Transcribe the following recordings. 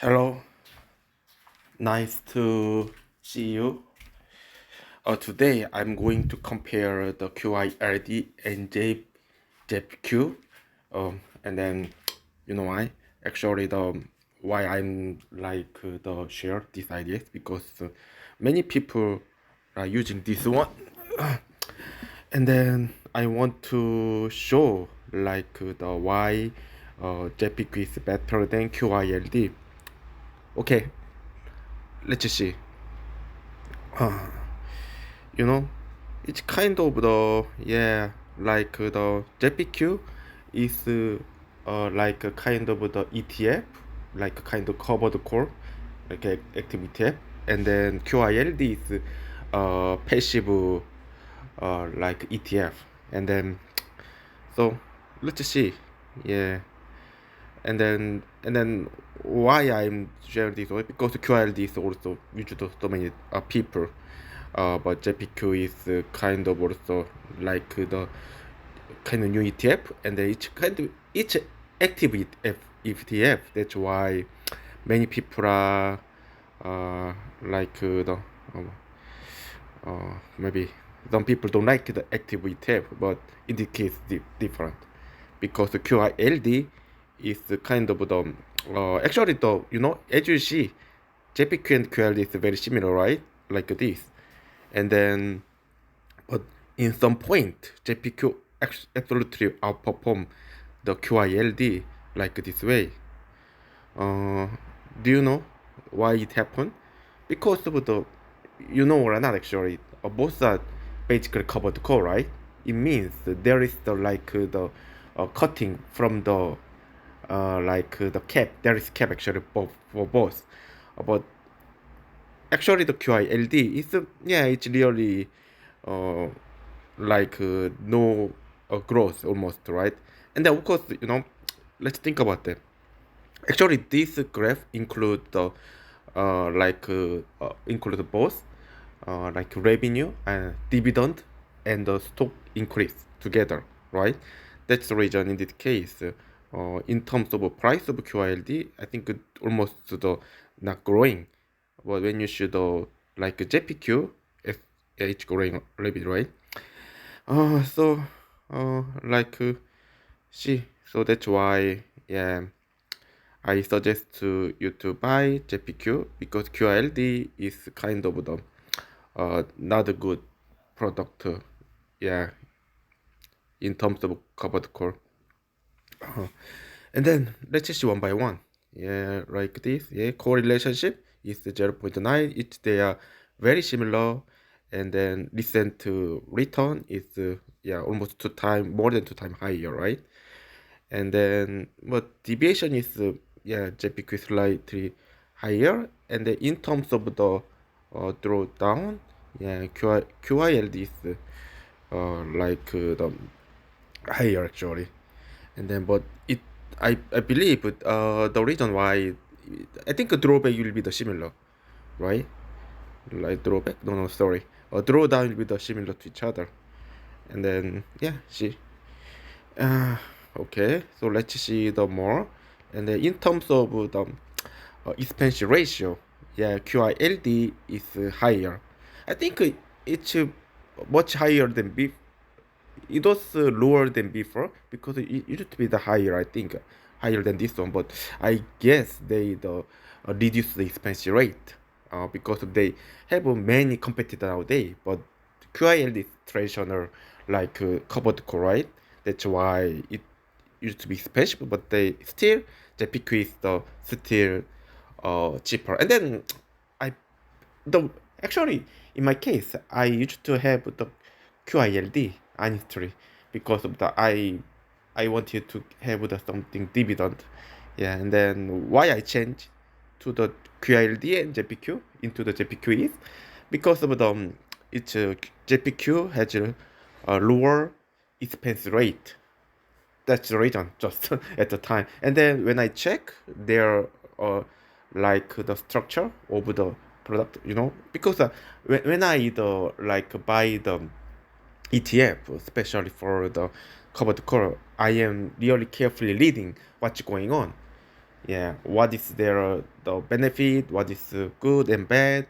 Hello, nice to see you. Today I'm going to compare the QYLD and JEPQ. And then you know why? Actually, the why I'm like the share these ideas because many people are using this one, and then I want to show like the why JEPQ is better than QYLD. Okay, let's see. You know, it's kind of the like the JPQ is like a kind of the ETF, like a kind of covered call, like active ETF, and then QILD is passive like ETF, and then so let's see, yeah, and then why I'm sharing this way because QILD is also used to so many people. But JPQ is kind of also like the kind of new ETF, and each active ETF. That's why many people are like the maybe some people don't like the active ETF, but in this case different because the QILD is kind of the actually the as you see JPQ and QLD is very similar, right? Like this, and then but in some point JPQ absolutely outperform the QILD like this way. Uh, do you know why it happened? Because of the or not actually, both are basically covered core, right? It means there is the like the cutting from the like the cap. There is cap actually for both, but actually the QILD is it's really uh, like no growth almost, right? And then of course let's think about that. Actually, this graph include the include both like revenue and dividend and the stock increase together, right? That's the reason in this case. In terms of price of QILD, I think it almost the not growing, but when you should like JPQ, it's growing a little bit, right? So like see, so that's why I suggest to you to buy JPQ because QLD is kind of the not a good product. Yeah, in terms of covered core. And then let's see one by one. Yeah, like this. Yeah, core relationship is 0.9. They are very similar. And then recent to return is almost more than two time higher, right? And then but deviation is JPQ is slightly higher. And then in terms of the drawdown, QILD is like the higher actually. And then but I believe the reason why I think a drawback will be the similar, right? Like drawback, no, sorry, a drawdown will be the similar to each other. And then see. uh, okay, so let's see the more. And then in terms of the expense ratio, QILD is higher. I think it's much higher than before. It was lower than before because it used to be the higher, I think, higher than this one. But I guess they reduce the expense rate because they have many competitors nowadays. But QIL is traditional, like covered core, right? That's why it used to be special, but the pick is still cheaper. And then I the actually in my case I used to have the QILD honestly because of the I wanted to have the something dividend. Yeah, and then why I changed to the QILD and JPQ into the JPQ is because of the it's JPQ has a lower expense rate. That's the reason just at the time. And then when I check their like the structure of the product, because when I like buy the ETF, especially for the covered call, I am really carefully reading what's going on. Yeah, what is their the benefit, what is good and bad,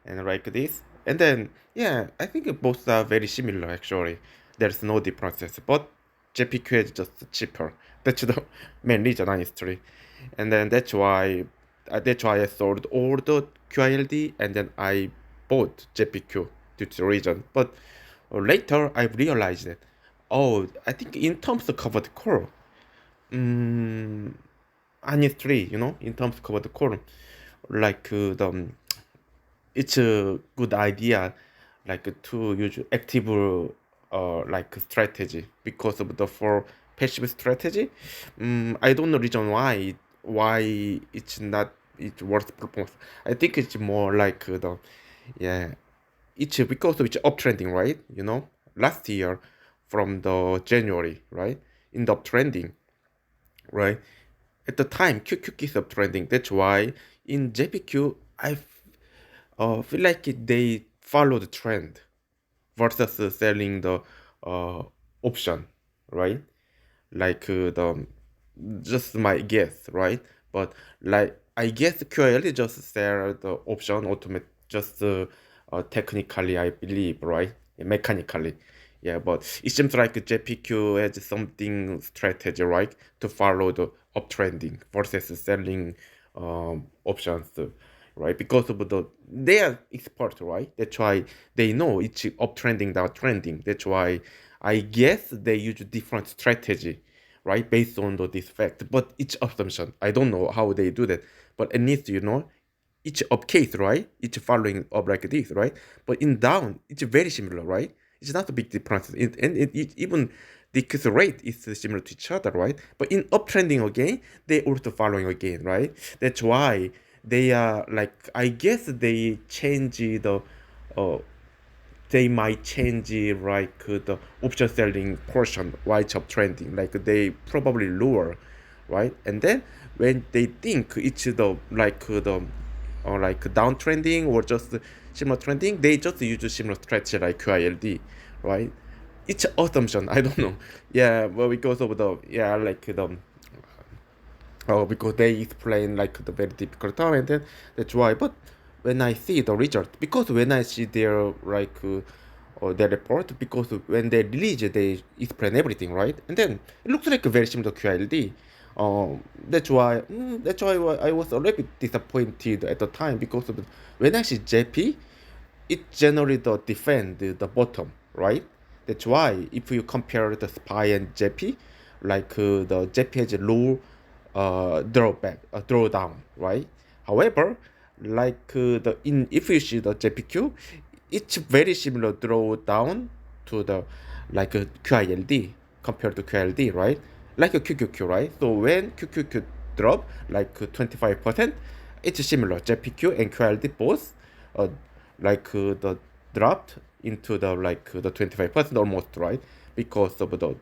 and like this. And then yeah, I think both are very similar actually. There's no differences, but JPQ is just cheaper. That's the main reason honestly. And then that's why I sold all the QYLD and then I bought JPQ due to the reason. But later I realized that I think in terms of covered core, mm, honestly, in terms of covered core, like it's a good idea, like to use active like strategy because of the for passive strategy. I don't know reason why it's not it's worth performance. I think it's more like the yeah it's because it's uptrending, right? Last year from the January, right? In the uptrending, right? At the time, QQ is uptrending. That's why in JPQ, feel like they follow the trend versus selling the uh, option, right? Like just my guess, right? But like I guess QL just sell the option automate just technically, I believe, right? Mechanically, yeah. But it seems like JPQ has something strategy, right, to follow the uptrending versus selling options, right? Because of they are expert, right? That's why they know it's uptrending, downtrending. That's why I guess they use different strategy, right, based on this fact. But it's assumption. I don't know how they do that. But at least each up case, right? It's following up like this, right? But in down, it's very similar, right? It's not a big difference. Even the decrease rate is similar to each other, right? But in uptrending again, they also following again, right? That's why they are like I guess uh, they might change like the option selling portion while it's uptrending. Like they probably lower, right? And then when they think it's the like the or like downtrending or just similar trending, they just use similar strategy like QILD, right? It's assumption. I don't know. Yeah, well, because of the like the because they explain like the very difficult term, and then that's why. But when I see the result, because when I see their like their report, because when they release they explain everything, right? And then it looks like very similar to QLD. That's why I was a little bit disappointed at the time because of when I see JP, it generally defend the bottom, right? That's why if you compare the SPY and JP, like the JP has a low drawback, drawdown, right? However, like the in if you see the JPQ, it's very similar drawdown to the like QILD compared to QLD, right? Like a QQQ, right? So when QQQ drop like 25%, it's similar. JPQ and QLD both uh, like the dropped into the like the 25% almost, right? Because of the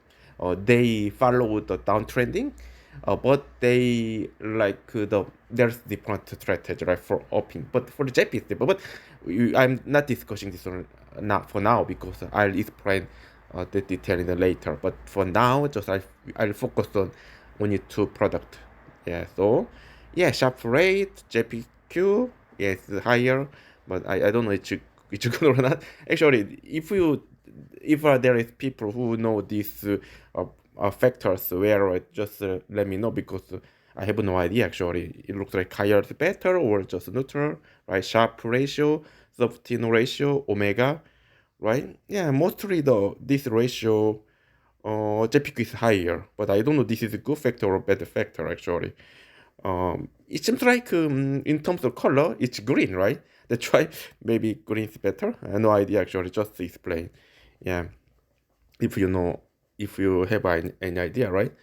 they follow the downtrending, but they like there's different strategy, right, for upping. But for the JP stable, but I'm not discussing this one not for now because I'll explain the detail in the later. But for now, just I'll focus on only two product. Yeah. So yeah, sharp rate JPQ, yes, higher, but I don't know it's good or not. Actually, if there is people who know these factors, where just let me know because I have no idea actually. It looks like higher is better or just neutral, right? Sharp ratio, soft-thin ratio, omega, right? Yeah, mostly this ratio, JPQ is higher, but I don't know this is a good factor or bad factor actually. It seems like in terms of color, it's green, right? That's why maybe green is better. I have no idea actually, just to explain. Yeah, if you know, if you have any idea, right?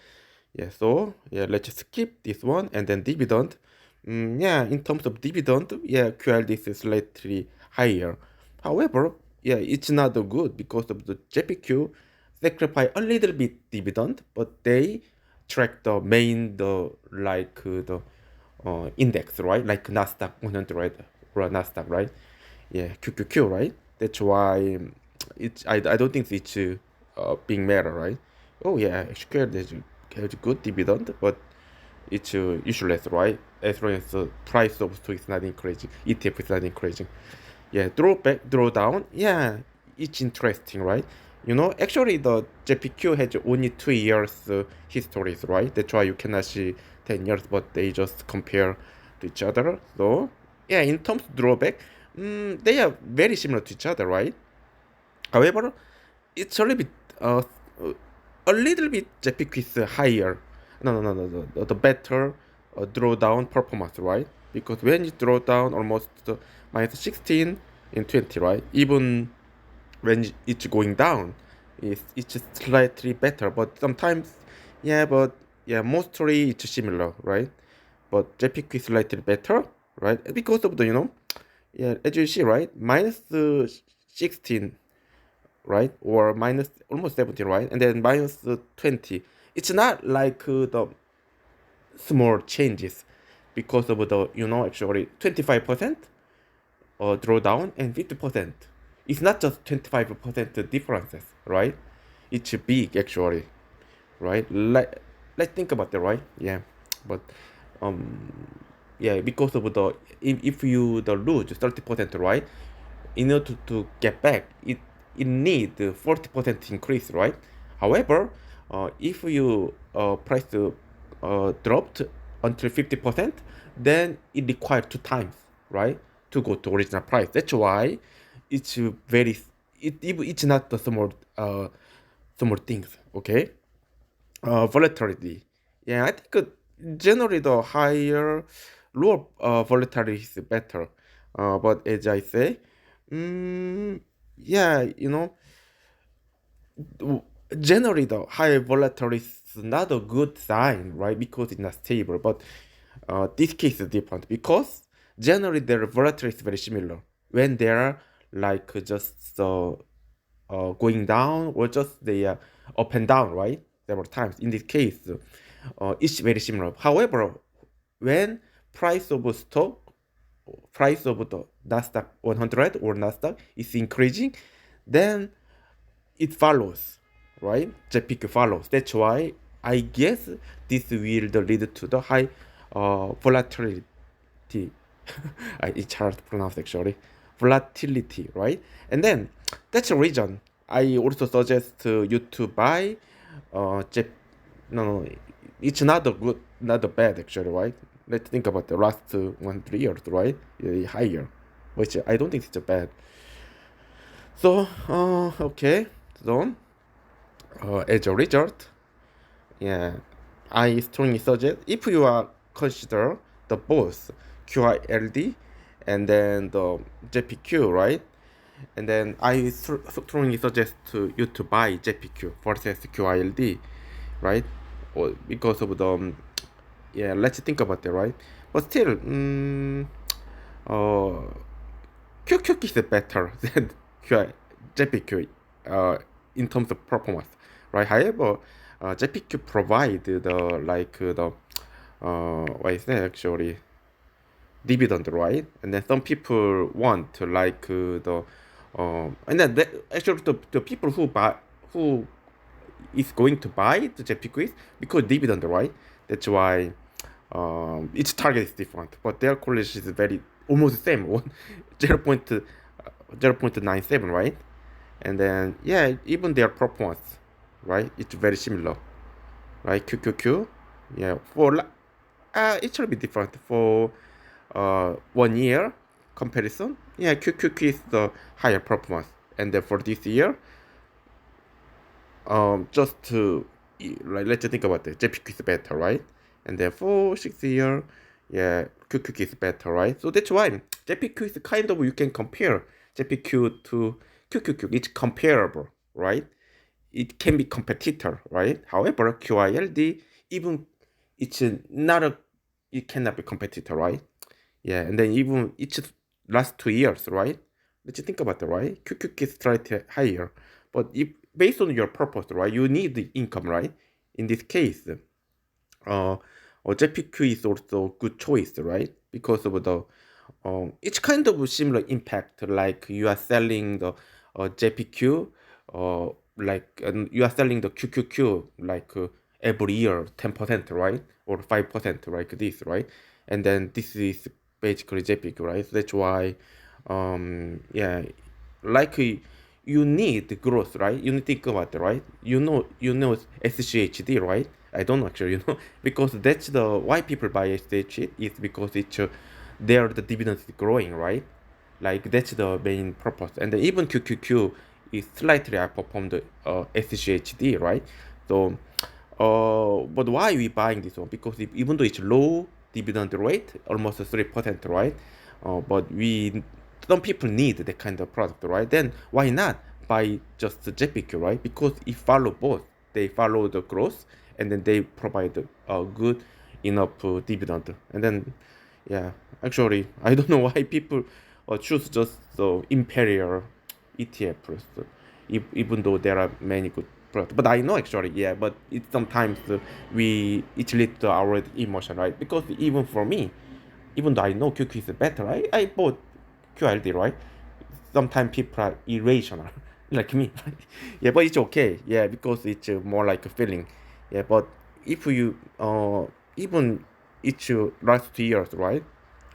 Yeah, so yeah, let's just skip this one and then dividend. Yeah, in terms of dividend, yeah, QLD is slightly higher. However, yeah, it's not that good because of the JPQ sacrifice a little bit dividend, but they track the main the index, right? Like Nasdaq 100, right? Or Nasdaq, right? Yeah, QQQ, right? That's why I don't think it's being matter, right? Oh yeah, SQL has a good dividend, but it's useless, right? As long as the price of stock is not increasing, ETF is not increasing. Yeah, drawback, drawdown. Yeah, it's interesting, right? Actually, the JPQ has only 2 years histories, right? That's why you cannot see 10 years, but they just compare to each other. So, yeah, in terms of drawback, they are very similar to each other, right? However, it's uh, a little bit JPQ is higher. No, the better drawdown performance, right? Because when you draw down almost minus 16 in 20, right? Even when it's going down, it's slightly better. But sometimes, yeah, mostly it's similar, right? But JPQ is slightly better, right? Because of the yeah, as you see, right, minus 16, right, or minus almost 17, right, and then minus 20. It's not like the small changes because of the actually 25% drawdown and 50%. It's not just 25% differences, right? It's big actually, right? Let's think about that, right? Yeah, but um, yeah, because of the if you the lose 30%, right? In order to get back, it need 40% increase, right? However, if you price dropped until 50%, then it requires 2 times, right, to go to original price. That's why it's very it's not the small things, okay? Volatility. Yeah, I think generally the higher, lower volatility is better. But as I say, yeah, generally the high volatility is not a good sign, right? Because it's not stable. But this case is different because generally their volatility is very similar when they are like just going down or just they up and down, right? Several times. In this case, it's very similar. However, when price of stock, price of the Nasdaq 100 or Nasdaq is increasing, then it follows, right? JPQ follows. That's why I guess this will lead to the high volatility. It's hard to pronounce actually. Volatility, right? And then that's the reason I also suggest you to buy J no, it's not a good, not a bad actually, right? Let's think about the last 1 3 years, right? Higher, which I don't think it's a bad. So, okay, so as a result, yeah, I strongly suggest if you are consider the both QYLD and then the JPQ, right? And then I strongly suggest to you to buy JPQ versus QYLD, right? Or because of the yeah, let's think about it, right? But still, uh, QQ is better than JPQ in terms of performance, right? However, JPQ provide the what is that actually dividend, right? And then some people want to the and then actually the people who is going to buy the JPQ is because dividend, right? That's why each target is different, but their correlation is very almost the same, 0.97, right? And then yeah, even their performance, right? It's very similar, right? QQQ, yeah. It should be different for 1 year comparison. Yeah, QQQ is the higher performance, and then for this year, just to like let's think about it. JPQ is better, right? And then for 6 year, yeah, QQQ is better, right? So that's why JPQ is kind of you can compare JPQ to QQQ. It's comparable, right? It can be competitor, right? However, QYLD even it's not a it cannot be competitor, right? Yeah, and then even each last 2 years, right? Let's think about it, right? QQQ is slightly higher, but if based on your purpose, right, you need the income, right? In this case, uh, JPQ is also a good choice, right? Because of the it's kind of a similar impact, like you are selling the JPQ, like you are selling the QQQ, like every year 10%, right? Or 5% like this, right? And then this is basically JEPQ, right? That's why, yeah, like you need growth, right? You need to think about it, right? You know SCHD, right? I don't know actually, because that's the why people buy SCHD is because it's there the dividends is growing, right? Like that's the main purpose. And then even QQQ is slightly outperformed SCHD, right? So, but why we buying this one? Because even though it's low dividend rate, almost 3%, right? But some people need that kind of product, right? Then why not buy just the JPQ, right? Because it follow both. They follow the growth, and then they provide a good enough dividend. And then, yeah, actually, I don't know why people choose just the Imperial ETFs, even though there are many good products. But I know actually, yeah, but it sometimes it leads to our emotion, right? Because even for me, even though I know QQ is better, I bought QLD, right? Sometimes people are irrational, like me, right? Yeah, but it's okay, yeah, because it's more like a feeling, yeah. But if you even each last 2 years, right?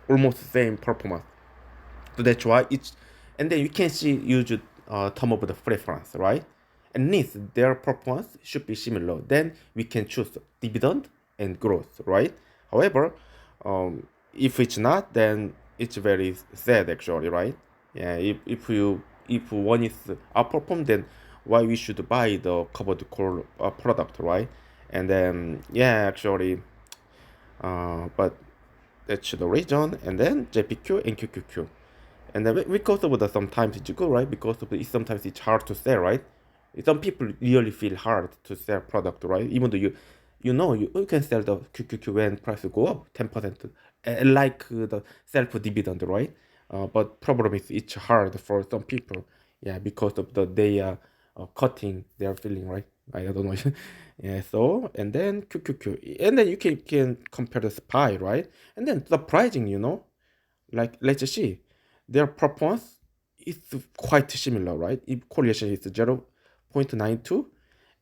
Almost the same performance. So that's why it's, and then you can see use term of the preference, right? And needs their performance should be similar. Then we can choose dividend and growth, right? However, if it's not, then it's very sad actually, right? Yeah, if one is outperform, then why we should buy the covered call product, right? And then yeah, actually, but that's the reason. And then JPQ and QQQ. And then because of the sometimes it's good, right? Because of sometimes it's hard to sell, right? Some people really feel hard to sell product, right? Even though you can sell the QQQ when price go up 10%, like the self dividend, right? But problem is it's hard for some people, yeah, because of the they are cutting their feeling, right? I don't know. Yeah, so and then QQQ, and then you can compare the SPY, right? And then surprising, like let's see, their performance is quite similar, right? If correlation is 0.92,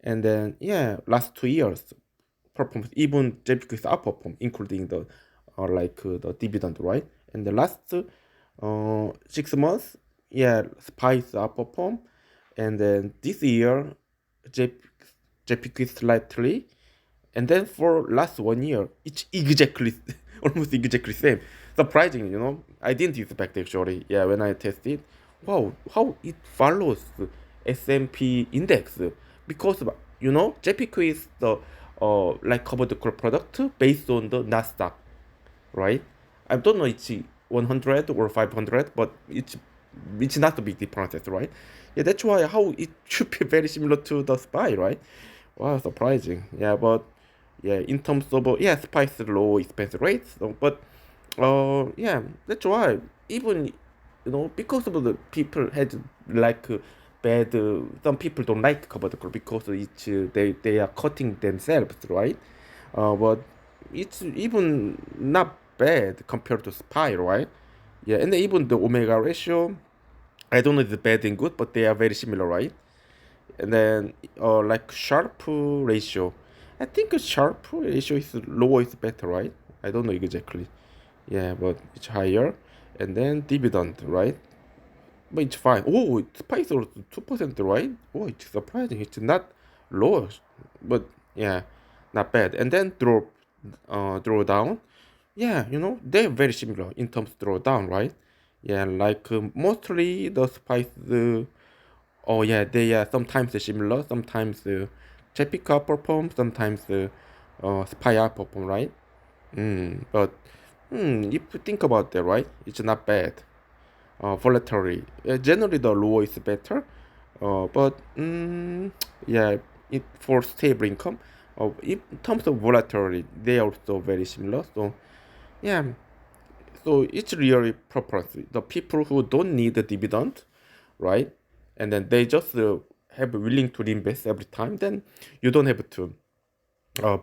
and then yeah, last 2 years performance even JPQ is outperform, including the the dividend, right? And the last 6 months, yeah, Spice outperform, and then this year JPQ is slightly, and then for last 1 year, it's exactly almost exactly same. Surprising, I didn't expect actually. Yeah, when I tested, wow, how it follows the S&P index, because JPQ is the like covered call product based on the Nasdaq, right? I don't know it's 100 or 500, but it's not a big difference, right? Yeah, that's why how it should be very similar to the SPY, right? Wow, surprising. Yeah, but yeah, in terms of yeah, SPY's low expense rates, so, but yeah, that's why even because of the people had like bad some people don't like covered call because it's they are cutting themselves, right? But it's even not bad compared to SPY, right? Yeah, and even the omega ratio, I don't know if it's bad and good, but they are very similar, right? And then like Sharp ratio, I think a Sharp ratio is lower is better, right? I don't know exactly. Yeah, but it's higher. And then dividend, right? But it's fine. Oh, it's spikes also 2%, right? Oh, it's surprising. It's not lower, but yeah, not bad. And then draw down. Yeah, they're very similar in terms of drawdown, right? Yeah, like mostly the spikes. Oh yeah, they are sometimes similar. Sometimes typical perform. Sometimes spy perform, right? But if you think about that, right, it's not bad. Volatility. Generally, the lower is better. But yeah, for stable income, in terms of volatility, they are also very similar. So yeah, so it's really preference. The people who don't need the dividend, right, and then they just have willing to invest every time, then you don't have to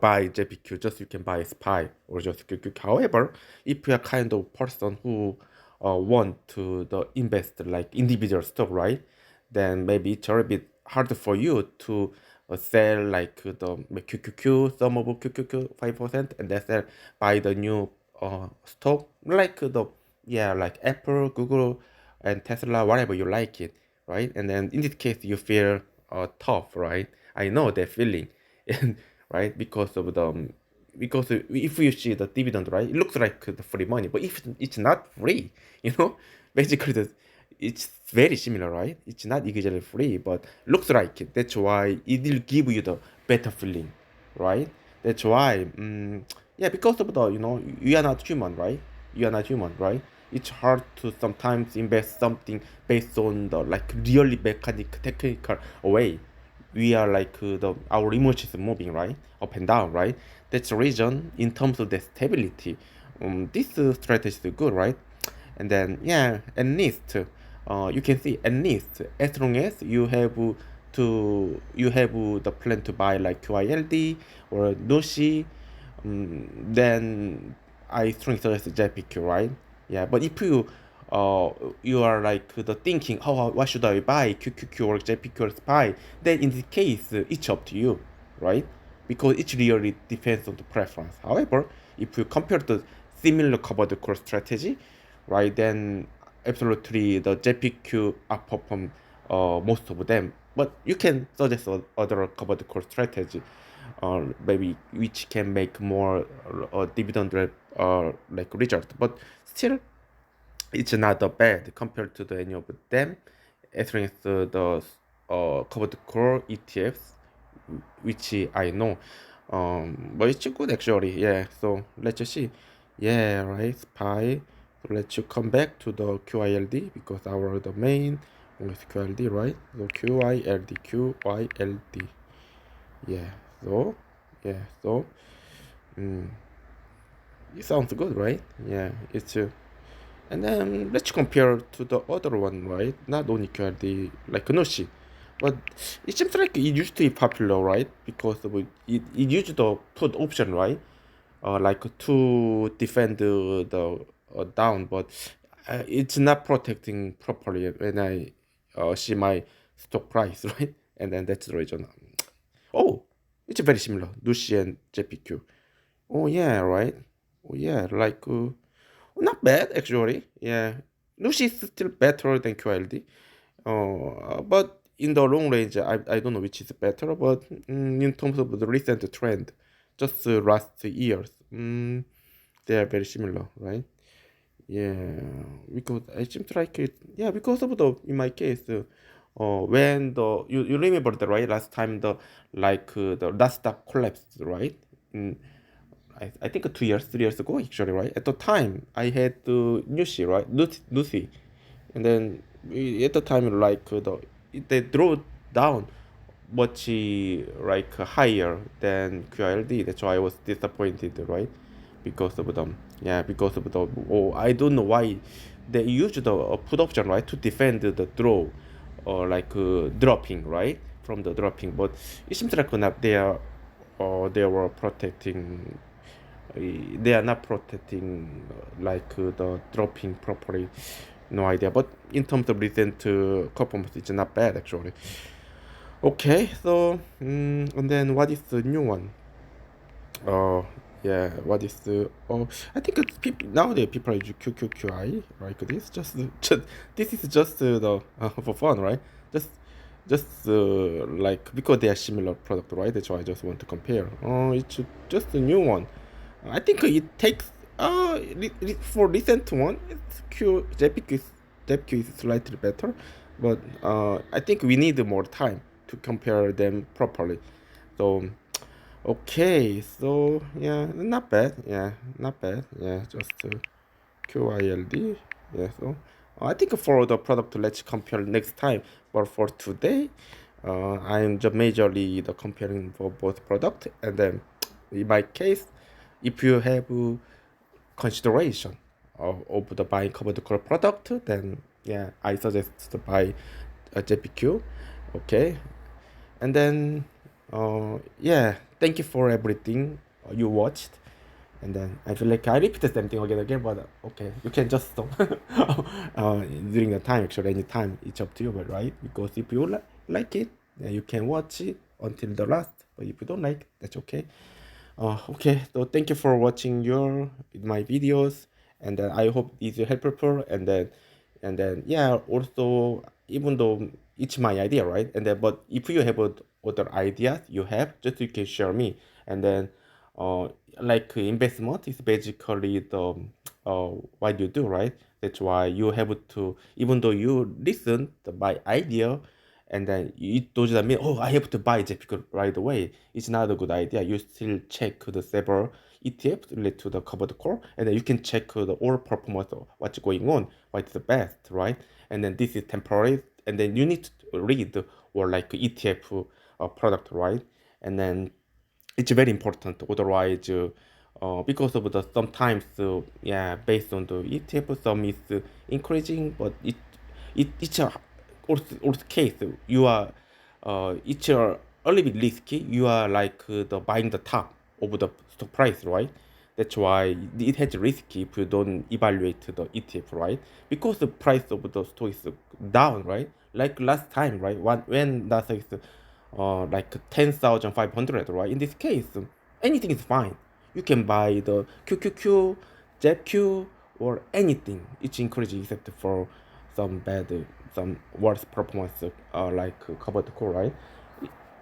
buy JPQ, just you can buy SPY or just QQ. However, if you are kind of person who want to invest like individual stock, right? Then maybe it's a little bit harder for you to sell like the QQQ, some of QQQ 5%, and then sell buy the new stock like the like Apple, Google, and Tesla, whatever you like it, right? And then in this case, you feel tough, right? I know that feeling, and right because of the because if you see the dividend, right, it looks like the free money, but if it's not free, basically it's very similar, right? It's not exactly free, but looks like it. That's why it will give you the better feeling, right? That's why, because of the, you are not human, right? You are not human, right? It's hard to sometimes invest something based on the like really mechanic technical way. We are like the our emotions moving, right, up and down, right? That's the reason in terms of the stability, this strategy is good, right? And then at least you can see at least as long as you have the plan to buy like QYLD or Nushi, then I strongly suggest JEPQ, right? Yeah, but if you are like the thinking, what should I buy, QQQ or JEPQ or SPY? Then in this case, it's up to you, right? Because it really depends on the preference. However, if you compare the similar covered call strategy, right, then absolutely the JPQ outperform most of them. But you can suggest other covered call strategy, maybe which can make more dividend like result. But still, it's not that bad compared to the any of them. As long as the covered core ETFs, which I know. But it's good actually. Yeah. So let's just see. Yeah, right. Spy. So let's come back to the QYLD because our domain is QYLD, right? So QYLD. Yeah. So So mm, it sounds good, right? Yeah. It's and then let's compare to the other one, right? Not only QRD, like Noshi. But it seems like it used to be popular, right? Because it used the put option, right? Like to defend the down, but it's not protecting properly when I see my stock price, right? And then that's the reason. Oh, it's very similar, Nushi and JPQ. Oh yeah, right. Oh yeah, like not bad actually. Yeah, Lucy is still better than QLD. But in the long range, I don't know which is better. But in terms of the recent trend, just last years, they are very similar, right? Yeah, because I seem to like it. Yeah, because of the in my case, when you remember the right last time the last stop collapsed, right? Mm, I think 2 years, 3 years ago, actually, right? At the time, I had Nushi, right? Lucy. And then at the time, like, they drove down much like higher than QLD. That's why I was disappointed, right? Because of them. Yeah, because of the, I don't know why they used the put option, right? To defend the draw or like dropping, right? From the dropping. But it seems like not they were protecting they are not protecting like the dropping properly. No idea, but in terms of recent performance, it's not bad actually. Okay, so and then what is the new one? Oh yeah, what is the I think it's people nowadays people use QQQI like this. Just this is just the for fun, right? Just like because they are similar product, right? That's why I just want to compare. Oh, it's just a new one. I think it takes for recent one, it's JPQ is slightly better, but I think we need more time to compare them properly. So okay, so yeah, not bad. Yeah, not bad. Yeah, just QYLD. Yeah, so I think for the product, let's compare next time. But for today, I'm just majorly the comparing for both product, and then in my case, if you have consideration of the buying covered call product, then yeah, I suggest to buy a JPQ. Okay, and then thank you for everything you watched. And then I feel like I repeat the same thing again, but okay, you can just stop during the time. Actually, any time, it's up to you, but right? Because if you like it, then you can watch it until the last. But if you don't like, that's okay. Okay, so thank you for watching my videos, and then I hope it's helpful. And then yeah, also even though it's my idea, right? And then but if you have other ideas you have, just you can share me. And then uh like investment is basically the uh what you do, right? That's why you have to, even though you listen to my idea, and then it doesn't mean, oh, I have to buy JEPQ right away. It's not a good idea. You still check the several ETFs related to the covered core, and then you can check the all performance of what's going on, what's the best, right? And then this is temporary, and then you need to read or like ETF product, right? And then it's very important. Otherwise, because of the sometimes, yeah, based on the ETF, some is increasing, but it's a also case you are it's a little bit risky. You are like the buying the top of the stock price, right? That's why it has risk if you don't evaluate the ETF, right? Because the price of the stock is down, right? Like last time, right? When that is like 10,500, right? In this case, anything is fine. You can buy the QQQ, JEPQ, or anything. It's encouraging except for some bad, some worse performance, like covered core, right?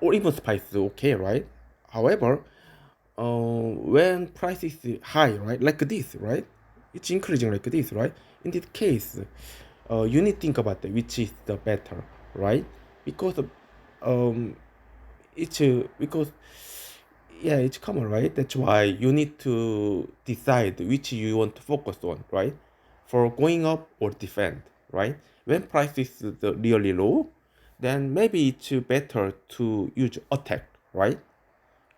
Or even spice is okay, right? However, when price is high, right, like this, right, it's increasing like this, right? In this case, you need to think about which is the better, right? Because it's because yeah, it's common, right? That's why you need to decide which you want to focus on, right? For going up or defend, right? When price is really low, then maybe it's better to use attack, right?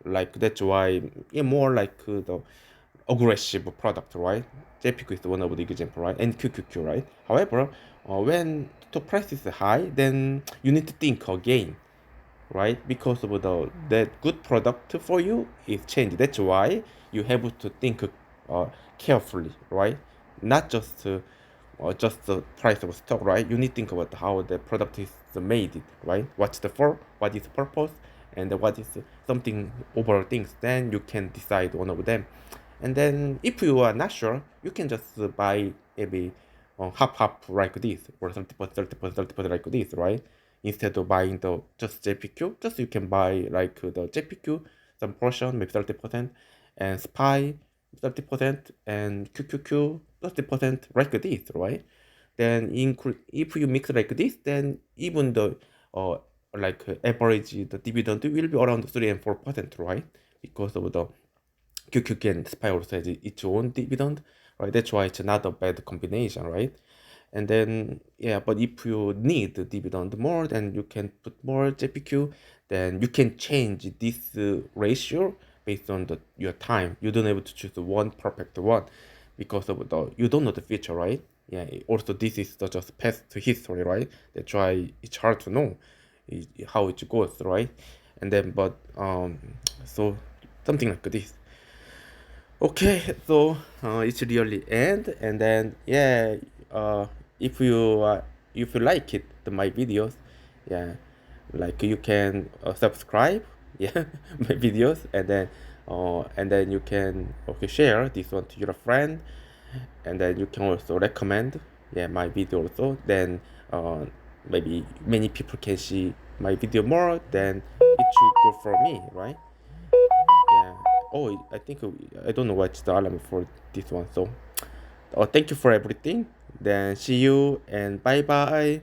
Like that's why, yeah, more like the aggressive product, right? JPQ is one of the example, right? And QQQ, right? However, when the price is high, then you need to think again, right? Because of the that good product for you is changed. That's why you have to think carefully, right? Not just the price of stock, right? You need to think about how the product is made, right? What's the for, what is the purpose, and what is something overall things. Then you can decide one of them. And then if you are not sure, you can just buy maybe half like this, or 30%, 30%, 30% like this, right? Instead of buying the just JPQ, just you can buy like the JPQ, some portion, maybe 30%, and SPY 30%, and QQQ 30% like this, right? Then if you mix like this, then even the like average the dividend will be around 3 and 4%, right? Because of the QQQ and SPY also has its own dividend, right? That's why it's not a bad combination, right? And then yeah, but if you need the dividend more, then you can put more JPQ. Then you can change this ratio based on your time. You don't have to choose one perfect one because of the you don't know the future, right? Yeah. Also, this is just past history, right? That's why it's hard to know how it goes, right? And then but so something like this. Okay, so it's really end, and then yeah, uh, if you like it, my videos, yeah, like you can subscribe, yeah, my videos, and then you can okay share this one to your friend, and then you can also recommend, yeah, my video also. Then maybe many people can see my video more, then it should go for me, right? Yeah. Oh, I think I don't know what's the alarm for this one. So, thank you for everything. Then see you and bye bye.